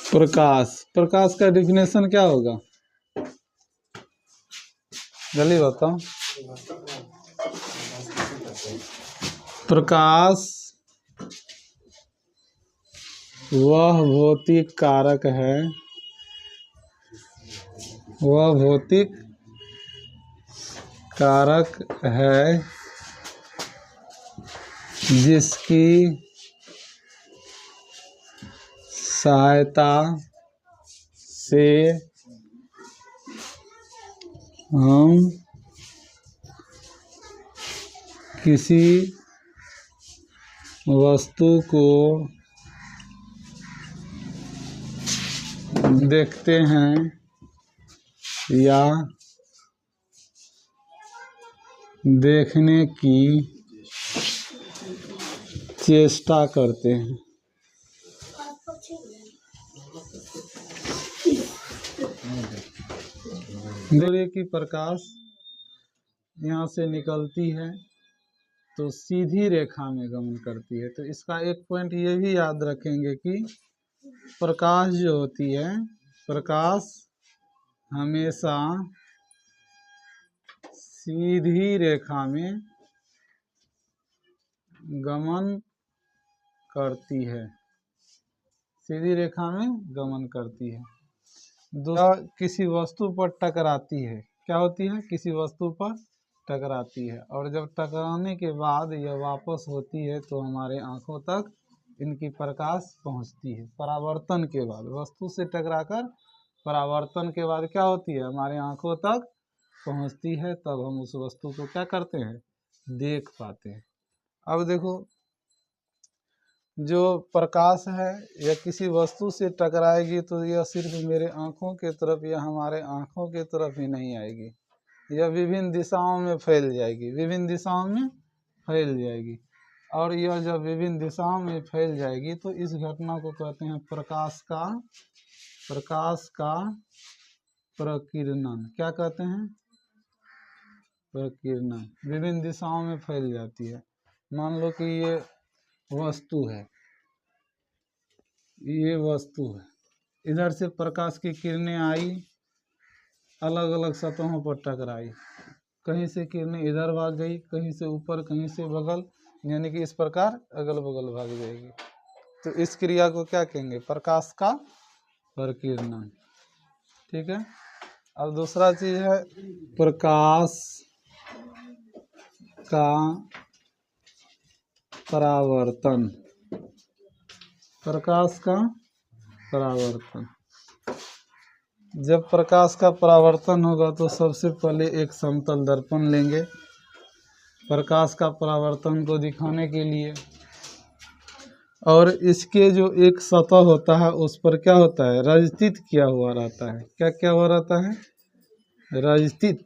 प्रकाश, प्रकाश का डिफिनेशन क्या होगा? जल्दी बताओ। प्रकाश वह भौतिक कारक है, वह भौतिक कारक है जिसकी सहायता से हम किसी वस्तु को देखते हैं या देखने की चेष्टा करते हैं। सूर्य की प्रकाश यहाँ से निकलती है तो सीधी रेखा में गमन करती है। तो इसका एक पॉइंट ये भी याद रखेंगे कि प्रकाश जो होती है, प्रकाश हमेशा सीधी रेखा में गमन करती है, सीधी रेखा में गमन करती है। दूसरा, किसी वस्तु पर टकराती है। क्या होती है? किसी वस्तु पर टकराती है, और जब टकराने के बाद यह वापस होती है तो हमारे आँखों तक इनकी प्रकाश पहुँचती है। परावर्तन के बाद, वस्तु से टकराकर परावर्तन के बाद क्या होती है? हमारे आँखों तक पहुँचती है, तब हम उस वस्तु को क्या करते हैं? देख पाते हैं। अब देखो, जो प्रकाश है यह किसी वस्तु से टकराएगी तो यह सिर्फ मेरे आँखों के तरफ या हमारे आँखों के तरफ ही नहीं आएगी, यह विभिन्न दिशाओं में फैल जाएगी, विभिन्न दिशाओं में फैल जाएगी। और यह जब विभिन्न दिशाओं में फैल जाएगी तो इस घटना को कहते हैं प्रकाश का प्रकीर्णन। क्या कहते हैं? प्रकीर्णन। विभिन्न दिशाओं में फैल जाती है। मान लो कि ये वस्तु है, ये वस्तु है, इधर से प्रकाश की किरणें आई, अलग अलग सतहों पर टकराई, कहीं से किरणें इधर भाग गई, कहीं से ऊपर, कहीं से बगल, यानी कि इस प्रकार अगल बगल भाग जाएगी। तो इस क्रिया को क्या कहेंगे? प्रकाश का प्रकीर्णन। ठीक है। अब दूसरा चीज है प्रकाश का परावर्तन। प्रकाश का परावर्तन, जब प्रकाश का परावर्तन होगा तो सबसे पहले एक समतल दर्पण लेंगे प्रकाश का परावर्तन को दिखाने के लिए, और इसके जो एक सतह होता है उस पर क्या होता है? रजतित किया हुआ रहता है। क्या क्या हुआ रहता है? रजतित।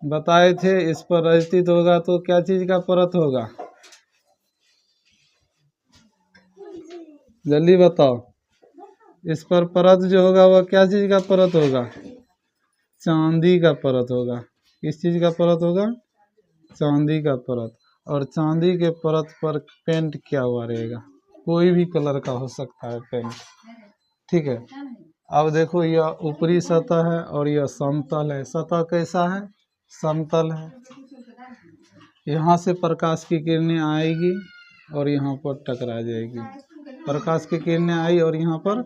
बताए थे इस पर रजतित होगा तो क्या चीज का परत होगा? जल्दी बताओ। इस पर परत जो होगा वह क्या चीज का परत होगा? चांदी का परत होगा। किस चीज का परत होगा? चांदी का परत। और चांदी के परत पर पेंट किया हुआ रहेगा, कोई भी कलर का हो सकता है पेंट। ठीक है। अब देखो, यह ऊपरी सतह है और यह समतल है। सतह कैसा है? समतल है। यहाँ से प्रकाश की किरणें आएगी और यहाँ पर टकरा जाएगी। प्रकाश की किरणें आई और यहाँ पर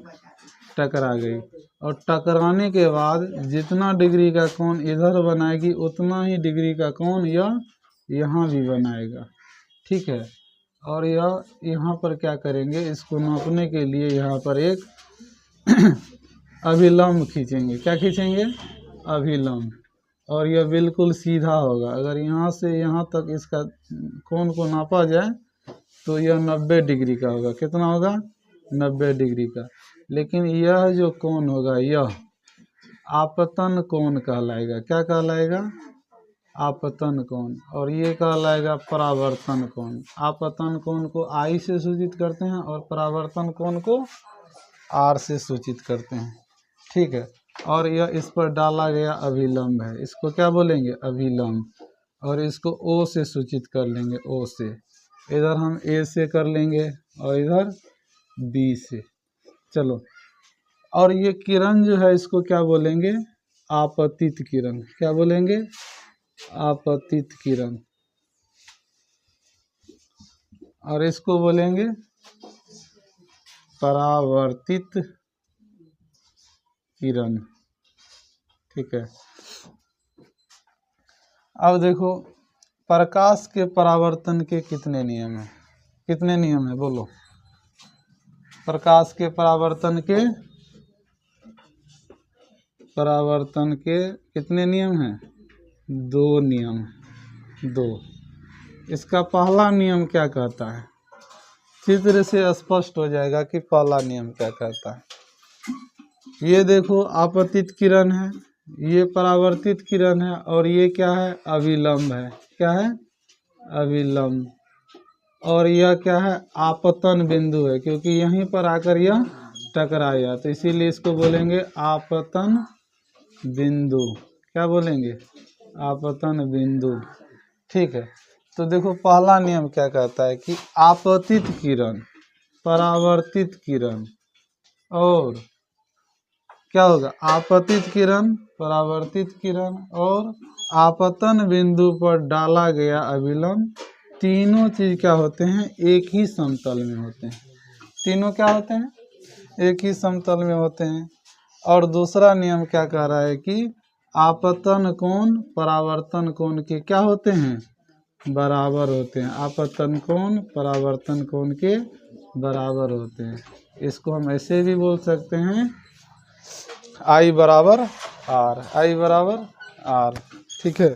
टकरा गई, और टकराने के बाद जितना डिग्री का कोण इधर बनाएगी उतना ही डिग्री का कोण यह यहाँ भी बनाएगा। ठीक है। और यह यहाँ पर क्या करेंगे? इसको नापने के लिए यहाँ पर एक अभिलंब खींचेंगे। क्या खींचेंगे? अभिलंब। और यह बिल्कुल सीधा होगा। अगर यहाँ से यहाँ तक इसका कोण को नापा जाए तो यह 90 डिग्री का होगा। कितना होगा? 90 डिग्री का। लेकिन यह जो कोण होगा यह आपतन कोण कहलाएगा। क्या कहलाएगा? आपतन कोण। और ये कहलाएगा परावर्तन कोण। आपतन कोण को आई से सूचित करते हैं और परावर्तन कोण को आर से सूचित करते हैं। ठीक है। और यह इस पर डाला गया अभिलंब है, इसको क्या बोलेंगे? अभिलंब। और इसको ओ से सूचित कर लेंगे, ओ से। इधर हम ए से कर लेंगे और इधर बी से। चलो, और ये किरण जो है इसको क्या बोलेंगे? आपतित किरण। क्या बोलेंगे? आपतित किरण। और इसको बोलेंगे परावर्तित किरण। ठीक है। अब देखो, प्रकाश के परावर्तन के कितने नियम हैं? कितने नियम है बोलो? प्रकाश के परावर्तन के कितने नियम हैं? 2 नियम। 2। इसका पहला नियम क्या कहता है? चित्र से स्पष्ट हो जाएगा कि पहला नियम क्या कहता है। ये देखो, आपतित किरण है, ये परावर्तित किरण है, और ये क्या है? अविलंब है। क्या है? अविलंब। और यह क्या है? आपतन बिंदु है, क्योंकि यहीं पर आकर यह टकराया, तो इसीलिए इसको बोलेंगे आपतन बिंदु। क्या बोलेंगे? आपतन बिंदु। ठीक है। तो देखो, पहला नियम क्या कहता है कि आपतित किरण, परावर्तित किरण, और क्या होगा? आपतित किरण, परावर्तित किरण और आपतन बिंदु पर डाला गया अविलंब, तीनों चीज क्या होते हैं? एक ही समतल में होते हैं। तीनों क्या होते हैं? एक ही समतल में होते हैं। और दूसरा नियम क्या कह रहा है कि आपतन कोण परावर्तन कोण के क्या होते हैं? बराबर होते हैं। आपतन कोण परावर्तन कोण के बराबर होते हैं। इसको हम ऐसे भी बोल सकते हैं, I बराबर R। I बराबर R। ठीक है।